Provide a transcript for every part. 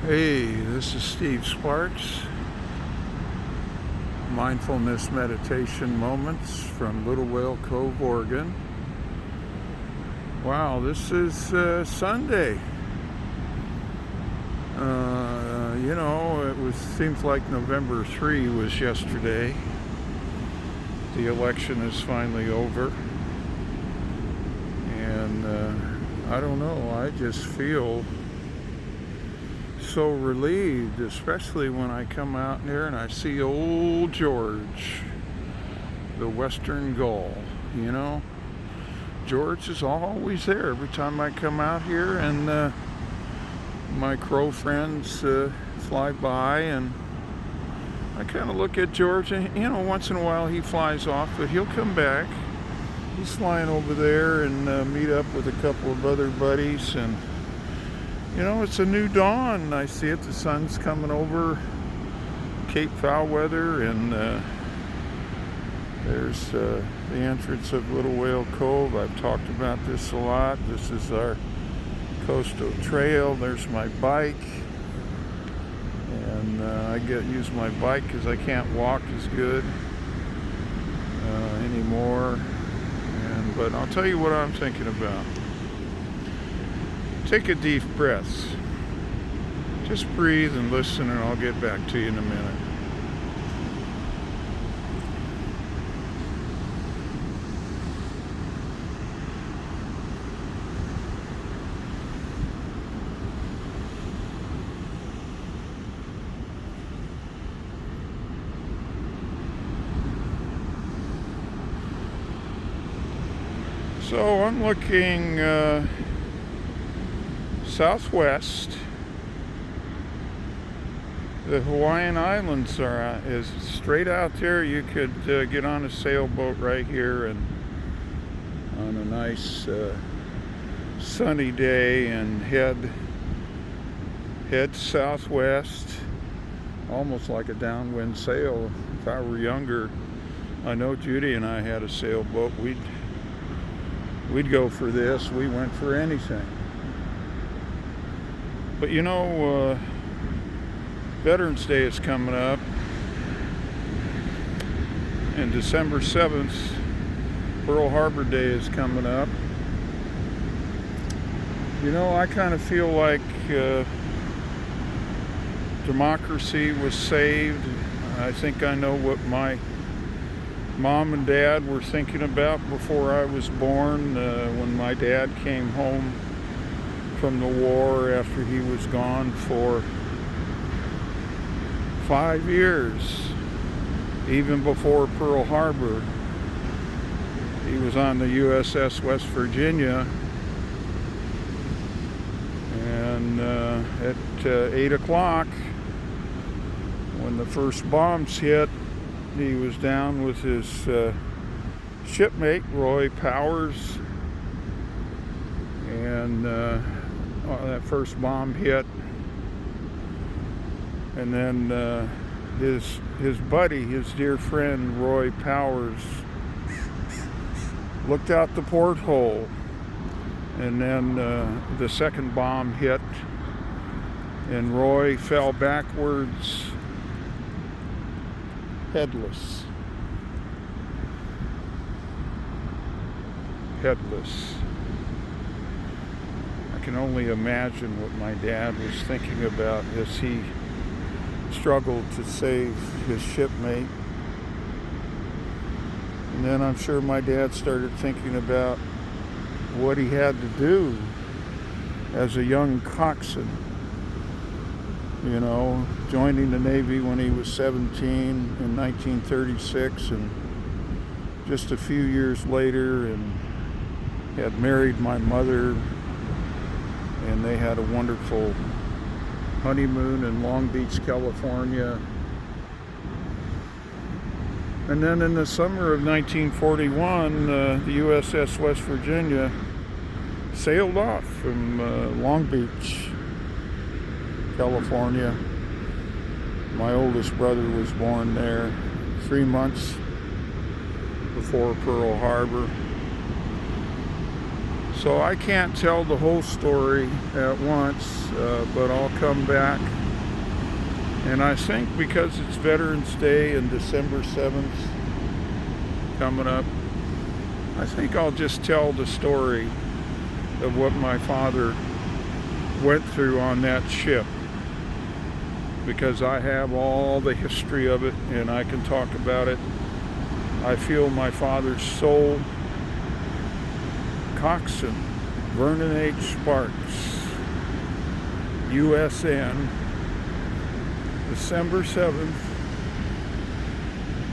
Hey, this is Steve Sparks. Mindfulness meditation moments from Little Whale Cove, Oregon. Wow, this is Sunday. Seems like November 3 was yesterday. The election is finally over. And I don't know, I just feel so relieved, especially when I come out here and I see old George, the Western gull. George is always there every time I come out here, and my crow friends fly by, and I kind of look at George, and once in a while he flies off, but he'll come back. He's flying over there and meet up with a couple of other buddies, and it's a new dawn. I see it. The sun's coming over Cape Foul weather, and there's the entrance of Little Whale Cove. I've talked about this a lot. This is our coastal trail. There's my bike, and I use my bike because I can't walk as good anymore. But I'll tell you what I'm thinking about. Take a deep breath. Just breathe and listen, and I'll get back to you in a minute. So I'm looking southwest. The Hawaiian Islands is straight out there. You could get on a sailboat right here, and on a nice sunny day, and head southwest, almost like a downwind sail. If I were younger, I know Judy and I had a sailboat. We'd go for this. We went for anything. But Veterans Day is coming up, and December 7th, Pearl Harbor Day is coming up. I kind of feel like democracy was saved. I think I know what my Mom and Dad were thinking about before I was born, when my dad came home from the war after he was gone for 5 years, even before Pearl Harbor. He was on the USS West Virginia, and at 8 o'clock, when the first bombs hit, he was down with his shipmate, Roy Powers, and that first bomb hit, and then his buddy, his dear friend, Roy Powers, looked out the porthole, and then the second bomb hit, and Roy fell backwards, headless. I can only imagine what my dad was thinking about as he struggled to save his shipmate. And then I'm sure my dad started thinking about what he had to do as a young coxswain. Joining the Navy when he was 17 in 1936, and just a few years later, and had married my mother, and they had a wonderful honeymoon in Long Beach, California. And then in the summer of 1941, the USS West Virginia sailed off from Long Beach, California. My oldest brother was born there 3 months before Pearl Harbor. So I can't tell the whole story at once, but I'll come back. And I think because it's Veterans Day and December 7th coming up, I think I'll just tell the story of what my father went through on that ship, because I have all the history of it and I can talk about it. I feel my father's soul. Coxswain, Vernon H. Sparks, USN, December 7th,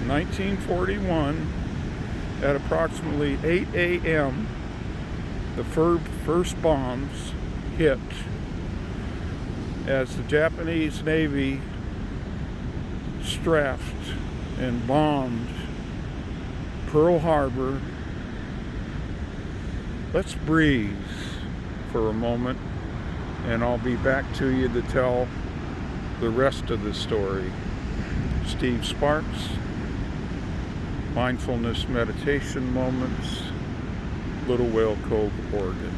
1941, at approximately 8 a.m., the first bombs hit as the Japanese Navy strafed and bombed Pearl Harbor. Let's breathe for a moment, and I'll be back to you to tell the rest of the story. Steve Sparks, Mindfulness Meditation Moments, Little Whale Cove, Oregon.